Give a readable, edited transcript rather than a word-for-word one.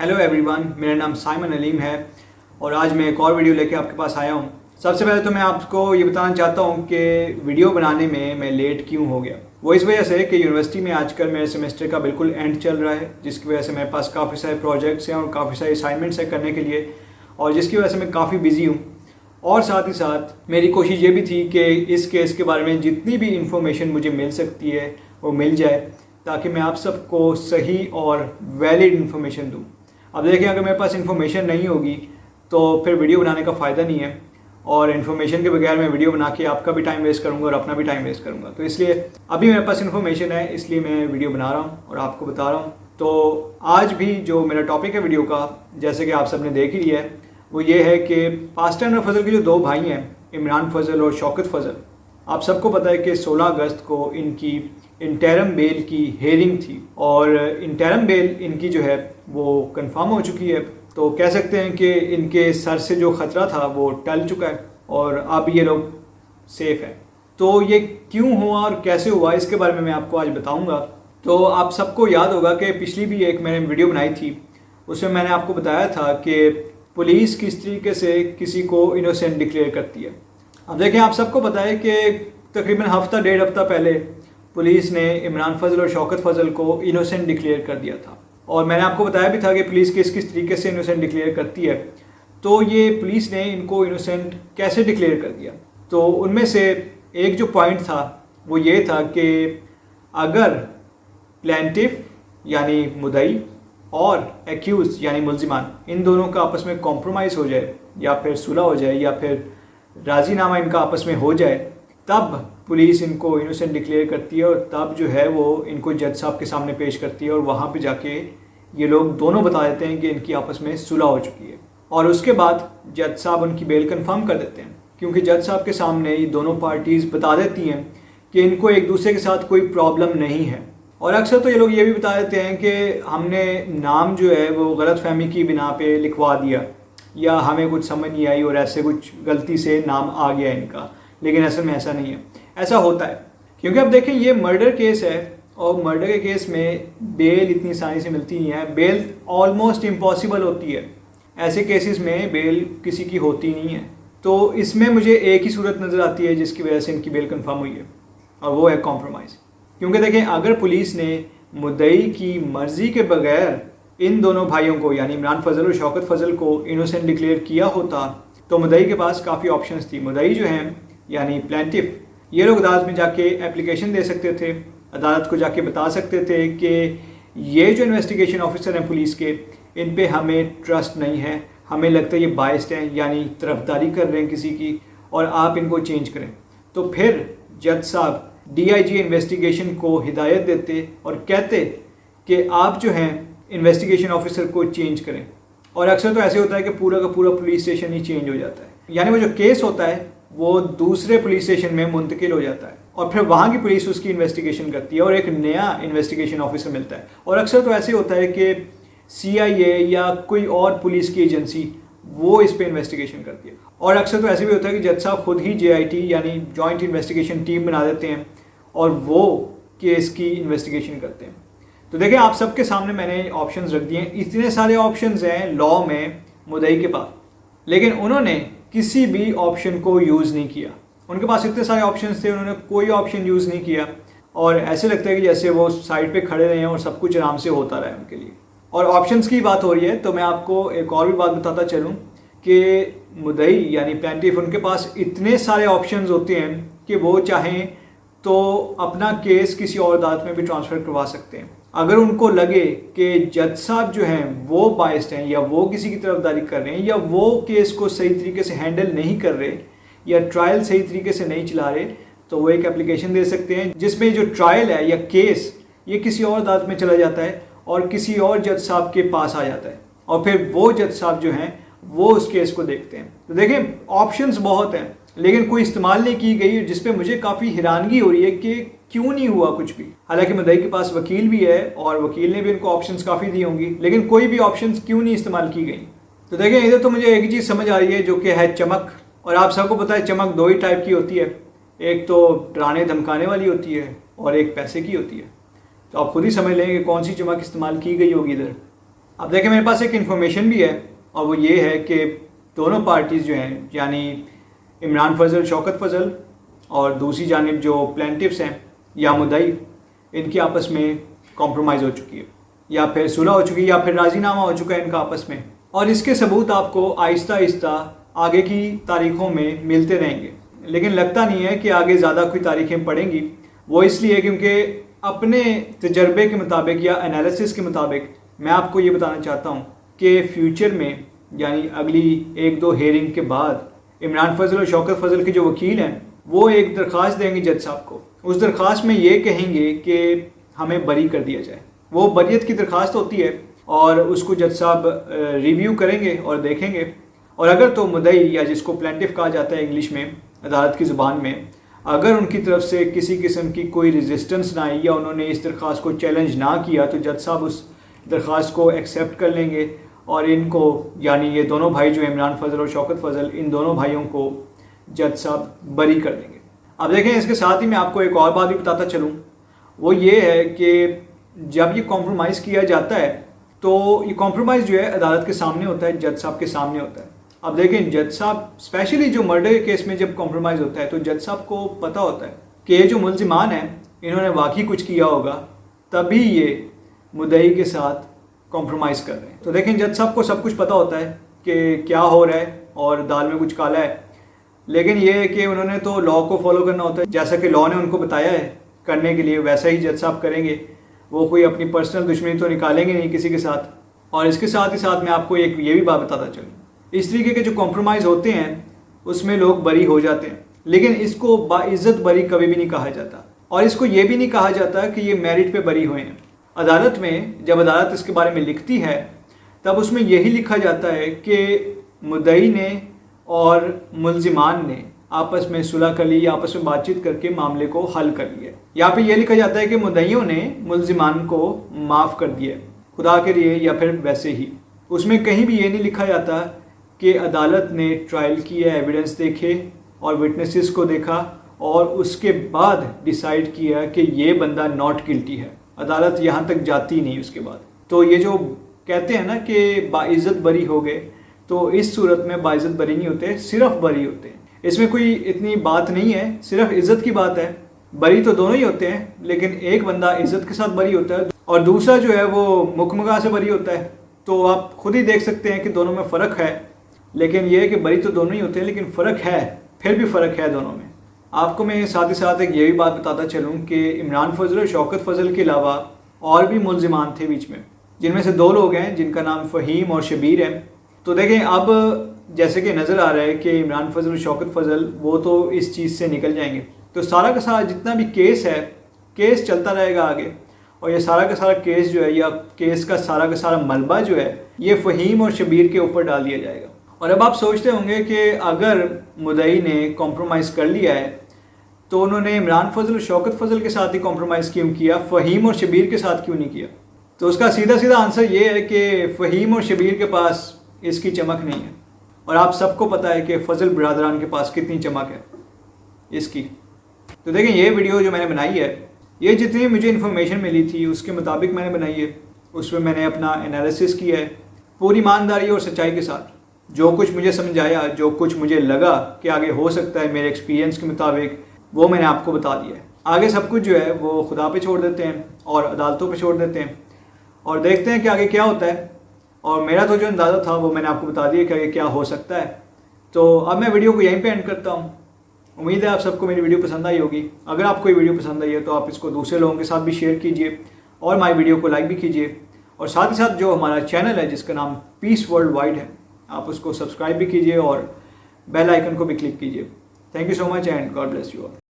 Hello everyone, मेरा नाम Simon Aleem है और आज मैं एक और वीडियो लेके आपके पास आया हूँ। सबसे पहले तो मैं आपको ये बताना चाहता हूँ कि वीडियो बनाने में मैं लेट क्यों हो गया। वो इस वजह से कि यूनिवर्सिटी में आजकल मेरे सेमेस्टर का बिल्कुल एंड चल रहा है, जिसकी वजह से मेरे पास काफ़ी सारे प्रोजेक्ट्स हैं और काफ़ी सारे असाइनमेंट्स हैं करने के लिए, और जिसकी वजह से मैं काफ़ी बिजी हूँ। और साथ ही साथ मेरी कोशिश ये भी थी कि इस केस के बारे में जितनी भी इंफॉर्मेशन मुझे मिल सकती है वो मिल जाए, ताकि मैं आप सबको सही और वैलिड इन्फॉर्मेशन दूँ। अब देखिए, अगर मेरे पास इन्फॉर्मेशन नहीं होगी तो फिर वीडियो बनाने का फ़ायदा नहीं है, और इन्फॉर्मेशन के बगैर मैं वीडियो बना के आपका भी टाइम वेस्ट करूँगा और अपना भी टाइम वेस्ट करूँगा। तो इसलिए अभी मेरे पास इन्फॉर्मेशन है, इसलिए मैं वीडियो बना रहा हूँ और आपको बता रहा हूँ। तो आज भी जो मेरा टॉपिक है वीडियो का, जैसे कि आप सबने देख ही लिया है, वो ये है कि पास्टर और फजल के जो दो भाई हैं, इमरान फजल और शौकत फजल, आप सबको पता है कि 16 अगस्त को इनकी इंटरम बेल की हेयरिंग थी, और इंटरम बेल इनकी जो है वो कंफर्म हो चुकी है। तो कह सकते हैं कि इनके सर से जो ख़तरा था वो टल चुका है और अब ये लोग सेफ़ हैं। तो ये क्यों हुआ और कैसे हुआ, इसके बारे में मैं आपको आज बताऊंगा। तो आप सबको याद होगा कि पिछली भी एक मैंने वीडियो बनाई थी, उसमें मैंने आपको बताया था कि पुलिस किस तरीके से किसी को इनोसेंट डिक्लेयर करती है। अब देखें, आप सबको पता है कि तकरीबन हफ्ता डेढ़ हफ्ता पहले पुलिस ने इमरान फजल और शौकत फजल को इनोसेंट डिक्लेयर कर दिया था, और मैंने आपको बताया भी था कि पुलिस किस तरीके से इनोसेंट डिक्लेयर करती है। तो ये पुलिस ने इनको इनोसेंट कैसे डिक्लेयर कर दिया, तो उनमें से एक जो पॉइंट था वो ये था कि अगर प्लेंटिफ यानी मुदई और एक्यूज यानी मुल्जिमान, इन दोनों का आपस में कॉम्प्रोमाइज़ हो जाए या फिर सुलह हो जाए या फिर राजीनामा इनका आपस में हो जाए, तब पुलिस इनको इनोसेंट डिक्लेयर करती है और तब जो है वो इनको जज साहब के सामने पेश करती है, और वहाँ पे जाके ये लोग दोनों बता देते हैं कि इनकी आपस में सुलह हो चुकी है। और उसके बाद जज साहब उनकी बेल कंफर्म कर देते हैं, क्योंकि जज साहब के सामने ये दोनों पार्टीज़ बता देती हैं कि इनको एक दूसरे के साथ कोई प्रॉब्लम नहीं है। और अक्सर तो ये लोग ये भी बता देते हैं कि हमने नाम जो है वो गलतफहमी की बिना पे लिखवा दिया, या हमें कुछ समझ नहीं आई और ऐसे कुछ गलती से नाम आ गया इनका, लेकिन असल में ऐसा नहीं है। ऐसा होता है क्योंकि अब देखें, ये मर्डर केस है और मर्डर के केस में बेल इतनी आसानी से मिलती नहीं है, बेल ऑलमोस्ट इम्पॉसिबल होती है। ऐसे केसेस में बेल किसी की होती नहीं है। तो इसमें मुझे एक ही सूरत नज़र आती है जिसकी वजह से इनकी बेल कंफर्म हुई है, और वो है कॉम्प्रोमाइज़। क्योंकि देखें, अगर पुलिस ने मुद्दई की मर्ज़ी के बगैर इन दोनों भाइयों को यानी इमरान फजल और शौकत फजल को इनोसेंट डिक्लेयर किया होता तो मुद्दई के पास काफ़ी ऑप्शंस थी। मुद्दई जो हैं यानी प्लेंटिफ, ये लोग अदालत में जाके एप्लीकेशन दे सकते थे, अदालत को जाके बता सकते थे कि ये जो इन्वेस्टिगेशन ऑफिसर हैं पुलिस के, इन पे हमें ट्रस्ट नहीं है, हमें लगता है ये बाइस्ड हैं यानी तरफदारी कर रहे हैं किसी की, और आप इनको चेंज करें। तो फिर जज साहब DIG इन्वेस्टिगेशन को हिदायत देते और कहते कि आप जो हैं इन्वेस्टिगेशन ऑफिसर को चेंज करें। और अक्सर तो ऐसे होता है कि पूरा का पूरा पुलिस स्टेशन ही चेंज हो जाता है, यानी वो जो केस होता है वो दूसरे पुलिस स्टेशन में मुंतकिल हो जाता है, और फिर वहाँ की पुलिस उसकी इन्वेस्टिगेशन करती है और एक नया इन्वेस्टिगेशन ऑफिसर मिलता है। और अक्सर तो ऐसे होता है कि CIA या कोई और पुलिस की एजेंसी वो इस पर इन्वेस्टिगेशन करती है। और अक्सर तो ऐसे भी होता है कि जज साहब खुद ही JIT यानी जॉइंट इन्वेस्टिगेशन टीम बना देते हैं और वो केस की इन्वेस्टिगेशन करते हैं। तो देखिए, आप सबके सामने मैंने ऑप्शंस रख दिए हैं। इतने सारे ऑप्शंस हैं लॉ में मुद्दई के पास, लेकिन उन्होंने किसी भी ऑप्शन को यूज़ नहीं किया। उनके पास इतने सारे ऑप्शंस थे, उन्होंने कोई ऑप्शन यूज़ नहीं किया, और ऐसे लगता है कि जैसे वो साइड पे खड़े रहे हैं और सब कुछ आराम से होता रहा है उनके लिए। और ऑप्शंस की बात हो रही है तो मैं आपको एक और भी बात बताता चलूँ कि मुद्दई यानी प्लेंटिफ, उनके पास इतने सारे ऑप्शंस होते हैं कि वो चाहें तो अपना केस किसी और अदालत में भी ट्रांसफ़र करवा सकते हैं। अगर उनको लगे कि जज साहब जो हैं वो बाइस्ड हैं, या वो किसी की तरफदारी कर रहे हैं, या वो केस को सही तरीके से हैंडल नहीं कर रहे, या ट्रायल सही तरीके से नहीं चला रहे, तो वो एक एप्लीकेशन दे सकते हैं जिसमें जो ट्रायल है या केस ये किसी और अदालत में चला जाता है और किसी और जज साहब के पास आ जाता है, और फिर वो जज साहब जो हैं वो उस केस को देखते हैं। तो देखें, ऑप्शंस बहुत हैं लेकिन कोई इस्तेमाल नहीं की गई, जिस पे मुझे काफ़ी हैरानगी हो रही है कि क्यों नहीं हुआ कुछ भी। हालांकि मुद्दई के पास वकील भी है और वकील ने भी उनको ऑप्शंस काफ़ी दी होंगी, लेकिन कोई भी ऑप्शंस क्यों नहीं इस्तेमाल की गई। तो देखें, इधर तो मुझे एक ही चीज़ समझ आ रही है जो कि है चमक। और आप सबको पता है चमक दो ही टाइप की होती है, एक तो डराने धमकाने वाली होती है और एक पैसे की होती है। तो आप खुद ही समझ लेंगे कौन सी चमक इस्तेमाल की गई होगी इधर। अब देखिए मेरे पास एक इन्फॉर्मेशन भी है और वो ये है कि दोनों पार्टीज़ जो हैं यानी इमरान फजल, शौकत फजल और दूसरी जानिब जो प्लेंटिफ्स हैं या मुद्दई, इनकी आपस में कॉम्प्रोमाइज़ हो चुकी है या फिर सुलह हो चुकी है या फिर राजीनामा हो चुका है इनका आपस में। और इसके सबूत आपको आहिस्ता आहिस्ता आगे की तारीख़ों में मिलते रहेंगे, लेकिन लगता नहीं है कि आगे ज़्यादा कोई तारीखें पड़ेंगी। वो इसलिए क्योंकि अपने तजर्बे के मुताबिक या एनालिसिस के मुताबिक मैं आपको ये बताना चाहता हूँ कि फ्यूचर में यानी अगली 1-2 हेयरिंग के बाद इमरान फजल और शौकत फजल के जो वकील हैं वो एक दरख्वास्त देंगे जज साहब को। उस दरख्वास्त में ये कहेंगे कि हमें बरी कर दिया जाए। वो बरियत की दरख्वास्त होती है और उसको जज साहब रिव्यू करेंगे और देखेंगे, और अगर तो मुद्दई या जिसको प्लेंटिफ कहा जाता है इंग्लिश में अदालत की ज़ुबान में, अगर उनकी तरफ से किसी किस्म की कोई रेजिस्टेंस ना आई या उन्होंने इस दरख्वास्त को चैलेंज ना किया तो जज साहब उस दरख्वास्त को एक्सेप्ट कर लेंगे और इनको यानी ये दोनों भाई जो इमरान फजल और शौकत फजल, इन दोनों भाइयों को जज साहब बरी कर देंगे। अब देखें इसके साथ ही मैं आपको एक और बात भी बताता चलूँ, वो ये है कि जब ये कॉम्प्रोमाइज़ किया जाता है तो ये कॉम्प्रोमाइज़ जो है अदालत के सामने होता है, जज साहब के सामने होता है। अब देखें जज साहब स्पेशली जो मर्डर केस में जब कॉम्प्रोमाइज़ होता है तो जज साहब को पता होता है कि ये जो मुल्जिमान हैं इन्होंने वाकई कुछ किया होगा, तभी ये मुद्दई के साथ कॉम्प्रोमाइज़ कर रहे हैं। तो देखें जज साहब को सब कुछ पता होता है कि क्या हो रहा है और दाल में कुछ काला है, लेकिन ये है कि उन्होंने तो लॉ को फॉलो करना होता है। जैसा कि लॉ ने उनको बताया है करने के लिए वैसा ही जज साहब करेंगे। वो कोई अपनी पर्सनल दुश्मनी तो निकालेंगे नहीं किसी के साथ। और इसके साथ ही साथ मैं आपको एक ये भी बात बताता चलूँ, इस तरीके के जो कॉम्प्रोमाइज़ होते हैं उसमें लोग बरी हो जाते हैं, लेकिन इसको बाइज़्ज़त बरी कभी भी नहीं कहा जाता और इसको ये भी नहीं कहा जाता कि ये मेरिट पे बरी हुए हैं। अदालत में जब अदालत इसके बारे में लिखती है तब उसमें यही लिखा जाता है कि मुद्दई ने और मुल्जिमान ने आपस में सुलह कर ली या आपस में बातचीत करके मामले को हल कर लिया। यहाँ पे ये लिखा जाता है कि मुद्दइयों ने मुल्जिमान को माफ़ कर दिया खुदा के लिए या फिर वैसे ही। उसमें कहीं भी ये नहीं लिखा जाता कि अदालत ने ट्रायल किया, एविडेंस देखे और विटनेसेस को देखा और उसके बाद डिसाइड किया कि ये बंदा नॉट गिल्टी है। अदालत यहाँ तक जाती नहीं उसके बाद। तो ये जो कहते हैं ना कि बाइज़्ज़त बरी हो गए, तो इस सूरत में बाइज़्ज़त बरी नहीं होते, सिर्फ बरी होते हैं। इसमें कोई इतनी बात नहीं है, सिर्फ इज़्ज़त की बात है। बरी तो दोनों ही होते हैं, लेकिन एक बंदा इज़्ज़त के साथ बरी होता है और दूसरा जो है वो मुकमगा से बरी होता है। तो आप खुद ही देख सकते हैं कि दोनों में फ़र्क है, लेकिन ये है कि बरी तो दोनों ही होते हैं लेकिन फ़र्क है, फिर भी फ़र्क है दोनों में। आपको मैं साथ ही साथ एक ये भी बात बताता चलूँ कि इमरान फजल और शौकत फजल के अलावा और भी मुल्जिमान थे बीच में, जिनमें से 2 लोग हैं जिनका नाम फ़हीम और शबीर है। तो देखें अब जैसे कि नज़र आ रहा है कि इमरान फजल और शौकत फजल वो तो इस चीज़ से निकल जाएंगे, तो सारा का सारा जितना भी केस है, केस चलता रहेगा आगे और ये सारा का सारा केस जो है या केस का सारा मलबा जो है ये फ़हीम और शबीर के ऊपर डाल दिया जाएगा। और अब आप सोचते होंगे कि अगर मुद्दई ने कॉम्प्रोमाइज़ कर लिया है तो उन्होंने इमरान फजल और शौकत फजल के साथ ही कॉम्प्रोमाइज़ क्यों किया, फ़हीम और शबीर के साथ क्यों नहीं किया? तो उसका सीधा आंसर ये है कि फ़हीम और शबीर के पास इसकी चमक नहीं है और आप सबको पता है कि फजल बिरादरान के पास कितनी चमक है इसकी। तो देखें ये वीडियो जो मैंने बनाई है ये जितनी मुझे इन्फॉर्मेशन मिली थी उसके मुताबिक मैंने बनाई है। उसमें मैंने अपना एनालिसिस किया है पूरी ईमानदारी और सच्चाई के साथ। जो कुछ मुझे समझ आया, जो कुछ मुझे लगा कि आगे हो सकता है मेरे एक्सपीरियंस के मुताबिक, वो मैंने आपको बता दिया है। आगे सब कुछ जो है वो खुदा पे छोड़ देते हैं और अदालतों पे छोड़ देते हैं और देखते हैं कि आगे क्या होता है। और मेरा तो जो अंदाज़ा था वो मैंने आपको बता दिया कि आगे क्या हो सकता है। तो अब मैं वीडियो को यहीं पे एंड करता हूँ। उम्मीद है आप सबको मेरी वीडियो पसंद आई होगी। अगर आपको ये वीडियो पसंद आई है तो आप इसको दूसरे लोगों के साथ भी शेयर कीजिए और हमारी वीडियो को लाइक भी कीजिए। और साथ ही साथ जो हमारा चैनल है जिसका नाम पीस वर्ल्ड वाइड है, आप उसको सब्सक्राइब भी कीजिए और बेल आइकन को भी क्लिक कीजिए। Thank you so much and God bless you all.